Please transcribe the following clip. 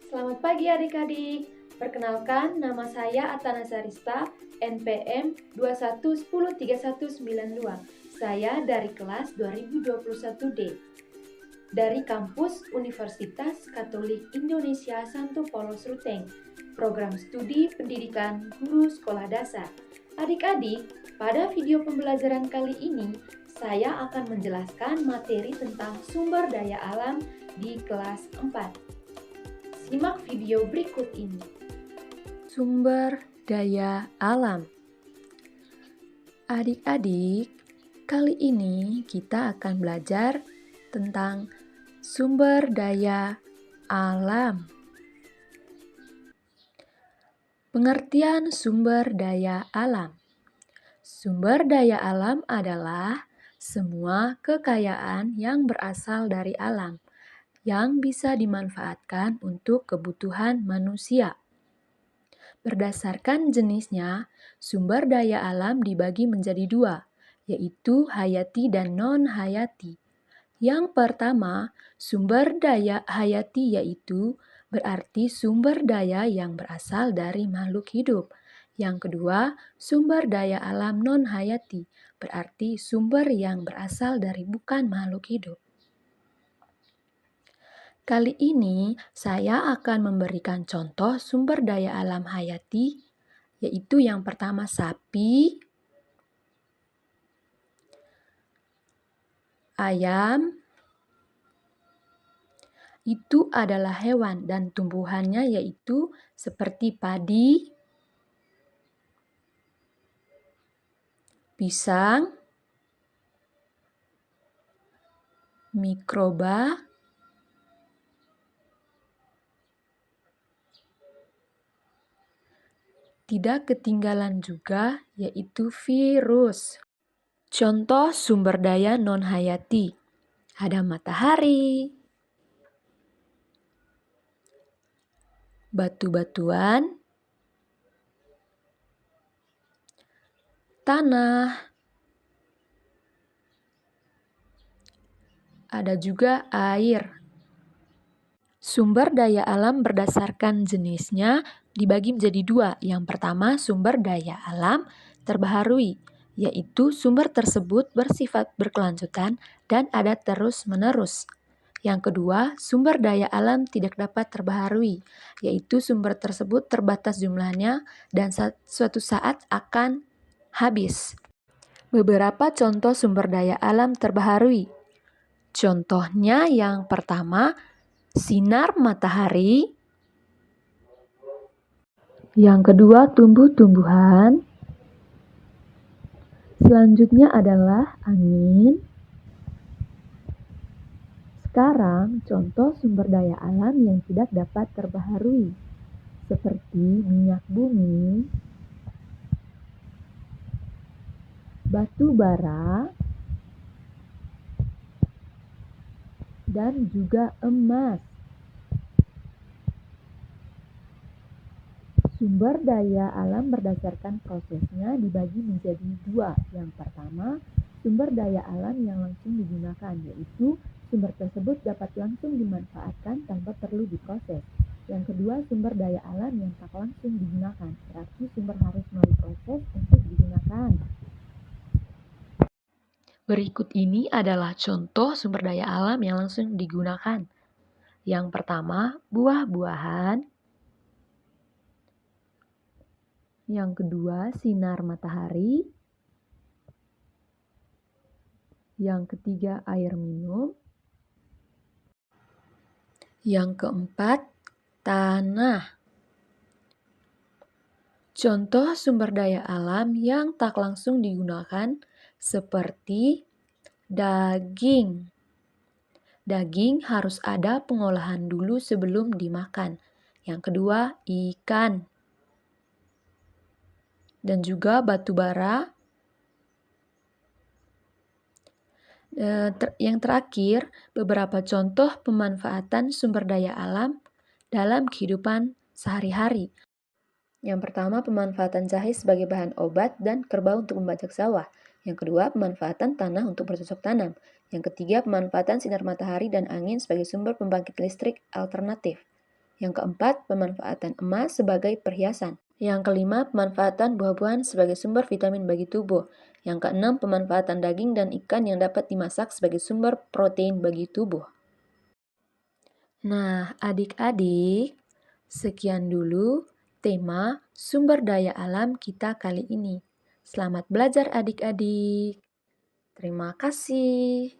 Selamat pagi adik-adik. Perkenalkan, nama saya Atana Sarista, NPM 211039192. Saya dari kelas 2021D. Dari kampus Universitas Katolik Indonesia Santo Paulus Ruteng, program studi pendidikan guru sekolah dasar. Adik-adik, pada video pembelajaran kali ini, saya akan menjelaskan materi tentang sumber daya alam di kelas 4. Simak video berikut ini. Sumber daya alam. Adik-adik, kali ini kita akan belajar tentang sumber daya alam. Pengertian sumber daya alam. Sumber daya alam adalah semua kekayaan yang berasal dari alam, yang bisa dimanfaatkan untuk kebutuhan manusia. Berdasarkan jenisnya, sumber daya alam dibagi menjadi dua, yaitu hayati dan non-hayati. Yang pertama, sumber daya hayati yaitu berarti sumber daya yang berasal dari makhluk hidup. Yang kedua, sumber daya alam non-hayati, berarti sumber yang berasal dari bukan makhluk hidup. Kali ini saya akan memberikan contoh sumber daya alam hayati, yaitu yang pertama sapi, ayam, itu adalah hewan dan tumbuhannya yaitu seperti padi, pisang, mikroba, tidak ketinggalan juga yaitu virus. Contoh sumber daya non-hayati, ada matahari, batu-batuan, tanah, ada juga air. Sumber daya alam berdasarkan jenisnya dibagi menjadi dua. Yang pertama, sumber daya alam terbaharui, yaitu sumber tersebut bersifat berkelanjutan dan ada terus-menerus. Yang kedua, sumber daya alam tidak dapat terbaharui, yaitu sumber tersebut terbatas jumlahnya dan suatu saat akan habis. Beberapa contoh sumber daya alam terbaharui. Contohnya yang pertama, sinar matahari. Yang kedua, tumbuh-tumbuhan. Selanjutnya adalah angin. Sekarang, contoh sumber daya alam yang tidak dapat terbaharui, seperti minyak bumi, batu bara, dan juga emas. Sumber daya alam berdasarkan prosesnya dibagi menjadi dua. Yang pertama, sumber daya alam yang langsung digunakan, yaitu sumber tersebut dapat langsung dimanfaatkan tanpa perlu diproses. Yang kedua, sumber daya alam yang tak langsung digunakan, berarti sumber harus melalui proses untuk digunakan. Berikut ini adalah contoh sumber daya alam yang langsung digunakan. Yang pertama, buah-buahan. Yang kedua, sinar matahari. Yang ketiga, air minum. Yang keempat, tanah. Contoh sumber daya alam yang tak langsung digunakan seperti daging. Daging harus ada pengolahan dulu sebelum dimakan. Yang kedua, ikan. Dan juga batu bara. Yang terakhir, beberapa contoh pemanfaatan sumber daya alam dalam kehidupan sehari-hari. Yang pertama, pemanfaatan jahe sebagai bahan obat dan kerbau untuk membajak sawah. Yang kedua, pemanfaatan tanah untuk bercocok tanam. Yang ketiga, pemanfaatan sinar matahari dan angin sebagai sumber pembangkit listrik alternatif. Yang keempat, pemanfaatan emas sebagai perhiasan. Yang kelima, pemanfaatan buah-buahan sebagai sumber vitamin bagi tubuh. Yang keenam, pemanfaatan daging dan ikan yang dapat dimasak sebagai sumber protein bagi tubuh. Nah, adik-adik, sekian dulu tema sumber daya alam kita kali ini. Selamat belajar adik-adik. Terima kasih.